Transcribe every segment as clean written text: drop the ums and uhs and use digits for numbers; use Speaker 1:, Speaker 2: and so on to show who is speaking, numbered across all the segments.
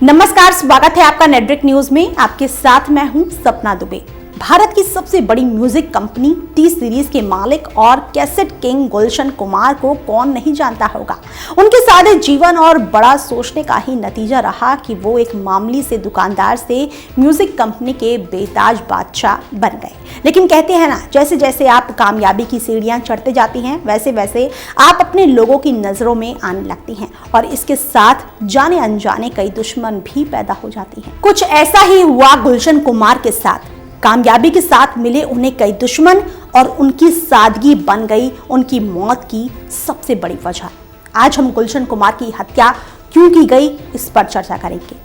Speaker 1: नमस्कार, स्वागत है आपका नेटवर्क न्यूज में। आपके साथ मैं हूं सपना दुबे। भारत की सबसे बड़ी म्यूजिक कंपनी टी सीरीज के मालिक और कैसेट किंग गुलशन कुमार को कौन नहीं जानता होगा। उनके सादे जीवन और बड़ा सोचने का ही नतीजा रहा कि वो एक मामूली से दुकानदार से म्यूजिक कंपनी के बेताज बादशाह बन गए। लेकिन कहते हैं ना, जैसे जैसे आप कामयाबी की सीढ़ियां चढ़ते जाती हैं, वैसे वैसे आप अपने लोगों की नजरों में आने लगती हैं और इसके साथ जाने अनजाने कई दुश्मन भी पैदा हो जाती हैं। कुछ ऐसा ही हुआ गुलशन कुमार के साथ। कामयाबी के साथ मिले उन्हें कई दुश्मन और उनकी सादगी बन गई उनकी मौत की सबसे बड़ी वजह। आज हम गुलशन कुमार की हत्या क्यों की गई, इस पर चर्चा करेंगे।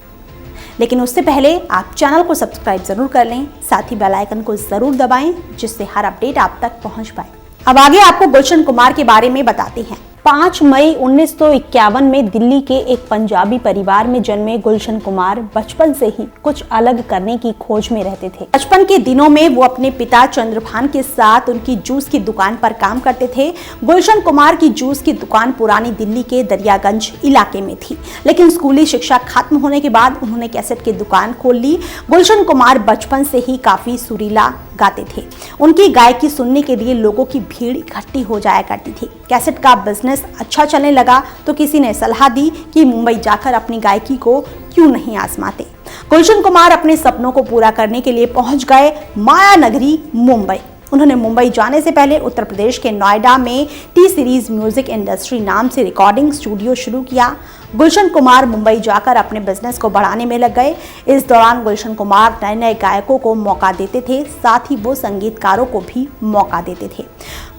Speaker 1: लेकिन उससे पहले आप चैनल को सब्सक्राइब जरूर कर लें, साथ ही बेल आइकन को जरूर दबाएं जिससे हर अपडेट आप तक पहुंच पाए। अब आगे आपको गुलशन कुमार के बारे में बताते हैं। 5 मई 1951 में दिल्ली के एक पंजाबी परिवार में जन्मे गुलशन कुमार बचपन से ही कुछ अलग करने की खोज में रहते थे। बचपन के दिनों में वो अपने पिता चंद्रभान के साथ उनकी जूस की दुकान पर काम करते थे। गुलशन कुमार की जूस की दुकान पुरानी दिल्ली के दरियागंज इलाके में थी, लेकिन स्कूली शिक्षा खत्म होने के बाद उन्होंने कैसेट की दुकान खोल ली। गुलशन कुमार बचपन से ही काफी सुरीला गाते थे। उनकी गायकी सुनने के लिए लोगों की भीड़ इकट्ठी हो जाया करती थी। कैसेट का बिजनेस अच्छा चलने लगा तो किसी ने सलाह दी कि मुंबई जाकर अपनी गायकी को क्यों नहीं आजमाते। गुलशन कुमार अपने सपनों को पूरा करने के लिए पहुंच गए माया नगरी मुंबई। उन्होंने मुंबई जाने से पहले उत्तर प्रदेश के नोएडा में टी सीरीज म्यूजिक इंडस्ट्री नाम से रिकॉर्डिंग स्टूडियो शुरू किया। गुलशन कुमार मुंबई जाकर अपने बिजनेस को बढ़ाने में लग गए। इस दौरान गुलशन कुमार नए नए गायकों को मौका देते थे, साथ ही वो संगीतकारों को भी मौका देते थे।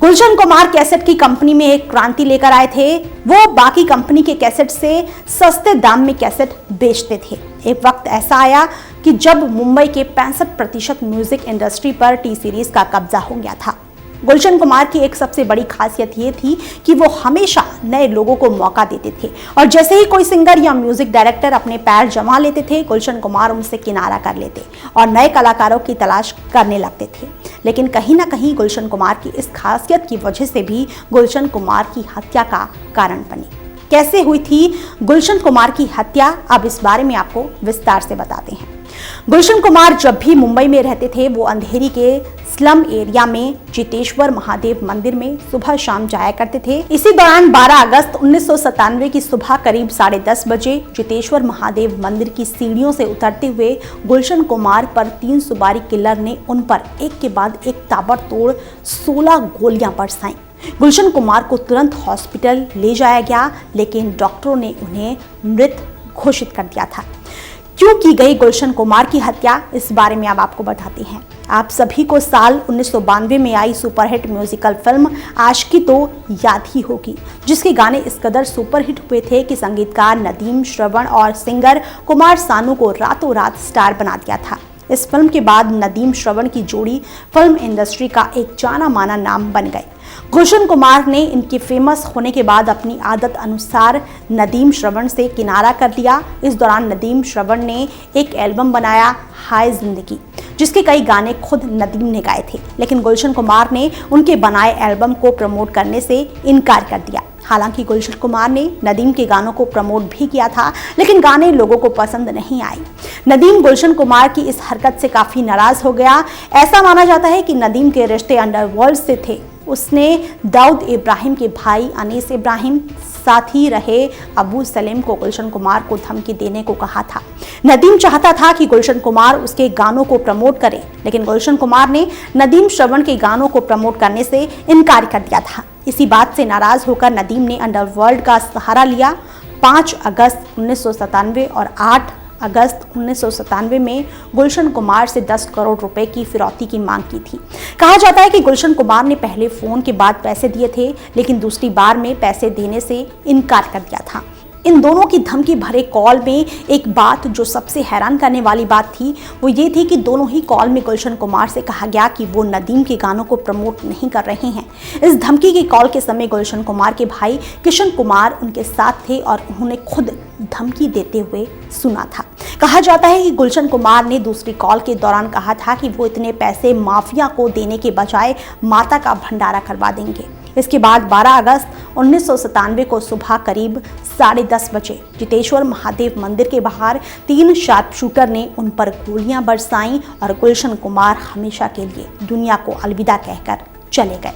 Speaker 1: गुलशन कुमार कैसेट की कंपनी में एक क्रांति लेकर आए थे। वो बाकी कंपनी के कैसेट से सस्ते दाम में कैसेट बेचते थे। एक वक्त ऐसा आया कि जब मुंबई के 65% म्यूजिक इंडस्ट्री पर टी सीरीज का कब्जा हो गया था। गुलशन कुमार की एक सबसे बड़ी खासियत ये थी कि वो हमेशा नए लोगों को मौका देते थे और जैसे ही कोई सिंगर या म्यूजिक डायरेक्टर अपने पैर जमा लेते थे, गुलशन कुमार उनसे किनारा कर लेते और नए कलाकारों की तलाश करने लगते थे। लेकिन कहीं ना कहीं गुलशन कुमार की इस खासियत की वजह से भी गुलशन कुमार की हत्या का कारण बनी। कैसे हुई थी गुलशन कुमार की हत्या, अब इस बारे में आपको विस्तार से बताते हैं। गुलशन कुमार जब भी मुंबई में रहते थे, वो अंधेरी के स्लम एरिया में जितेश्वर महादेव मंदिर में सुबह शाम जाया करते थे। इसी दौरान 12 अगस्त 1997 की सुबह करीब 10:30 बजे जितेश्वर महादेव मंदिर की सीढ़ियों से उतरते हुए गुलशन कुमार पर 3 सुपारी किलर ने उन पर एक के बाद एक ताबड़तोड़ 16 गोलियां बरसाईं। गुलशन कुमार को तुरंत हॉस्पिटल ले जाया गया, लेकिन डॉक्टरों ने उन्हें मृत घोषित कर दिया था। क्यों की गई गुलशन कुमार की हत्या, इस बारे में अब आपको बताते हैं। आप सभी को साल 1992 में आई सुपरहिट म्यूजिकल फिल्म आशिकी तो याद ही होगी, जिसके गाने इस कदर सुपरहिट हुए थे कि संगीतकार नदीम श्रवण और सिंगर कुमार सानू को रातों रात स्टार बना दिया था। इस फिल्म के बाद नदीम श्रवण की जोड़ी फिल्म इंडस्ट्री का एक जाना माना नाम बन गए। गुलशन कुमार ने इनके फेमस होने के बाद अपनी आदत अनुसार नदीम श्रवण से किनारा कर लिया। इस दौरान नदीम श्रवण ने एक एल्बम बनाया, हाय जिंदगी, जिसके कई गाने खुद नदीम ने गाए थे, लेकिन गुलशन कुमार ने उनके बनाए एल्बम को प्रमोट करने से इनकार कर दिया। हालांकि गुलशन कुमार ने नदीम के गानों को प्रमोट भी किया था, लेकिन गाने लोगों को पसंद नहीं आए। नदीम गुलशन कुमार की इस हरकत से काफी नाराज हो गया। ऐसा माना जाता है कि नदीम के रिश्ते अंडरवर्ल्ड से थे। उसने दाऊद इब्राहिम के भाई अनीस इब्राहिम, साथ ही रहे अबू सलीम को गुलशन कुमार को धमकी देने को कहा था। नदीम चाहता था कि गुलशन कुमार उसके गानों को प्रमोट करे, लेकिन गुलशन कुमार ने नदीम श्रवण के गानों को प्रमोट करने से इनकार कर दिया था। इसी बात से नाराज होकर नदीम ने अंडरवर्ल्ड का सहारा लिया। 5 अगस्त 1997 और 8 अगस्त 1997 में गुलशन कुमार से 10 करोड़ रुपए की फिरौती की मांग की थी। कहा जाता है कि गुलशन कुमार ने पहले फोन के बाद पैसे दिए थे, लेकिन दूसरी बार में पैसे देने से इनकार कर दिया था। इन दोनों की धमकी भरे कॉल में एक बात जो सबसे हैरान करने वाली बात थी, वो ये थी कि दोनों ही कॉल में गुलशन कुमार से कहा गया कि वो नदीम के गानों को प्रमोट नहीं कर रहे हैं। इस धमकी की कॉल के समय गुलशन कुमार के भाई किशन कुमार उनके साथ थे और उन्होंने खुद धमकी देते हुए सुना था। कहा जाता है कि गुलशन कुमार ने दूसरी कॉल के दौरान कहा था कि वो इतने पैसे माफिया को देने के बजाय माता का भंडारा करवा देंगे। इसके बाद 12 अगस्त 1997 को सुबह करीब 10:30 बजे जितेश्वर महादेव मंदिर के बाहर 3 शार्प शूटर ने उन पर गोलियां बरसाईं और गुलशन कुमार हमेशा के लिए दुनिया को अलविदा कहकर चले गए।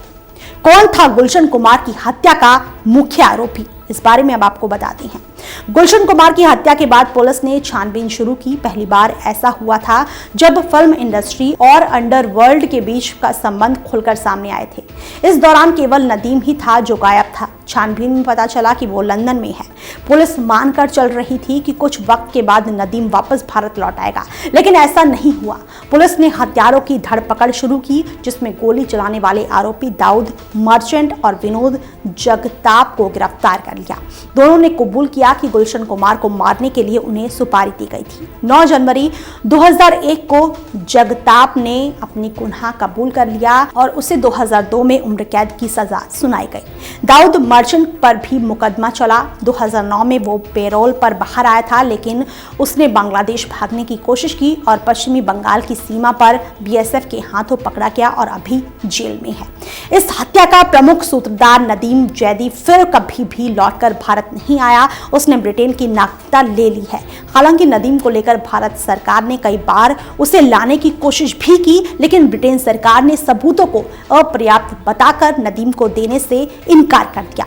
Speaker 1: कौन था गुलशन कुमार की हत्या का मुख्य आरोपी, इस बारे में अब आपको बताते हैं। गुलशन कुमार की हत्या के बाद पुलिस ने छानबीन शुरू की। पहली बार ऐसा हुआ था जब फिल्म इंडस्ट्री और अंडरवर्ल्ड के बीच का संबंध खुलकर सामने आए थे। इस दौरान केवल नदीम ही था जो गायब था। छानबीन में पता चला कि वो लंदन में है। पुलिस मानकर चल रही थी कि कुछ वक्त के बाद नदीम वापस भारत लौट आएगा, लेकिन ऐसा नहीं हुआ। पुलिस ने हत्यारों की धरपकड़ शुरू की, जिसमें गोली चलाने वाले आरोपी दाऊद मर्चेंट और विनोद जगताप को गिरफ्तार कर लिया। दोनों ने कबूल किया कि गुलशन कुमार को मारने के लिए उन्हें सुपारी दी गई थी। 9 जनवरी 2001 को जगताप ने अपनी गुनाह कबूल कर लिया और उसे 2002 में उम्र कैद की सजा सुनाई गई। दाऊद मर्चेंट पर भी मुकदमा चला। 2009 में वो पेरोल पर बाहर आया था, लेकिन उसने बांग्लादेश भागने की कोशिश की और पश्चिमी बंगाल की सीमा पर बीएसएफ के हाथों पकड़ा गया और अभी जेल में है। इस हत्या का प्रमुख सूत्रधार नदीम जैदी फिर कभी भी लौटकर भारत नहीं आया। उसने ब्रिटेन की नागरिकता ले ली है। हालांकि नदीम को लेकर भारत सरकार ने कई बार उसे लाने की कोशिश भी की, लेकिन ब्रिटेन सरकार ने सबूतों को अपर्याप्त बताकर नदीम को देने से इनकार कर दिया।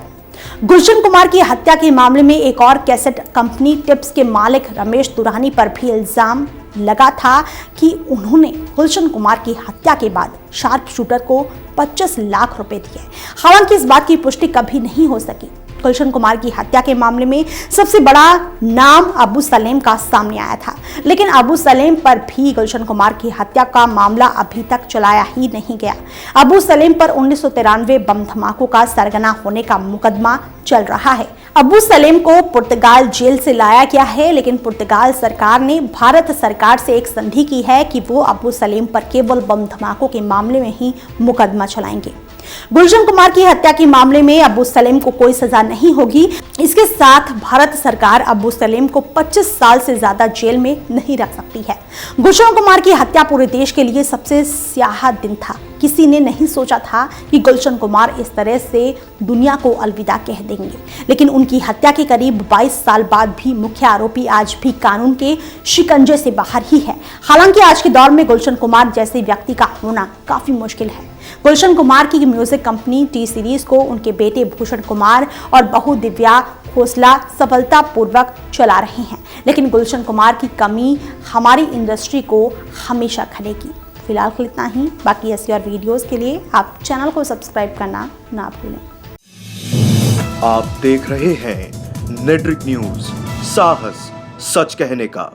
Speaker 1: गुलशन कुमार की हत्या के मामले में एक और कैसेट कंपनी टिप्स के मालिक रमेश दुरानी पर भी इल्जाम लगा था कि उन्होंने गुलशन कुमार की हत्या के बाद शार्प शूटर को 25 लाख रुपए दिए। हालांकि इस बात की पुष्टि कभी नहीं हो सकी। गुलशन कुमार की हत्या के मामले में सबसे बड़ा नाम अबू सलेम का सामने आया था, लेकिन अबू सलेम पर भी गुलशन कुमार की हत्या का मामला अभी तक चलाया ही नहीं गया। अबू सलेम पर 1993 बम धमाकों का सरगना होने का मुकदमा चल रहा है। अबू सलेम को पुर्तगाल जेल से लाया गया है, लेकिन पुर्तगाल सरकार ने भारत सरकार से एक संधि की है कि वो अबू सलेम पर केवल बम धमाकों के मामले में ही मुकदमा चलाएंगे। गुलशन कुमार की हत्या के मामले में अबू सलेम को कोई सजा नहीं होगी। इसके साथ भारत सरकार अबू सलेम को 25 साल से ज्यादा जेल में नहीं रख सकती है। गुलशन कुमार की हत्या पूरे देश के लिए सबसे स्याह दिन था। किसी ने नहीं सोचा था कि गुलशन कुमार इस तरह से दुनिया को अलविदा कह देंगे, लेकिन उनकी हत्या के करीब 22 साल बाद भी मुख्य आरोपी आज भी कानून के शिकंजे से बाहर ही है। हालांकि आज के दौर में गुलशन कुमार जैसे व्यक्ति का होना काफी मुश्किल है। गुलशन कुमार की म्यूजिक कंपनी टी सीरीज को उनके बेटे भूषण कुमार और बहू दिव्या खोसला सफलतापूर्वक चला रहे हैं, लेकिन गुलशन कुमार की कमी हमारी इंडस्ट्री को हमेशा खलेगी। फिलहाल के इतना ही। बाकी ऐसी और वीडियोस के लिए आप चैनल को सब्सक्राइब करना ना भूलें।
Speaker 2: आप देख रहे हैं नेटवर्क न्यूज, साहस सच कहने का।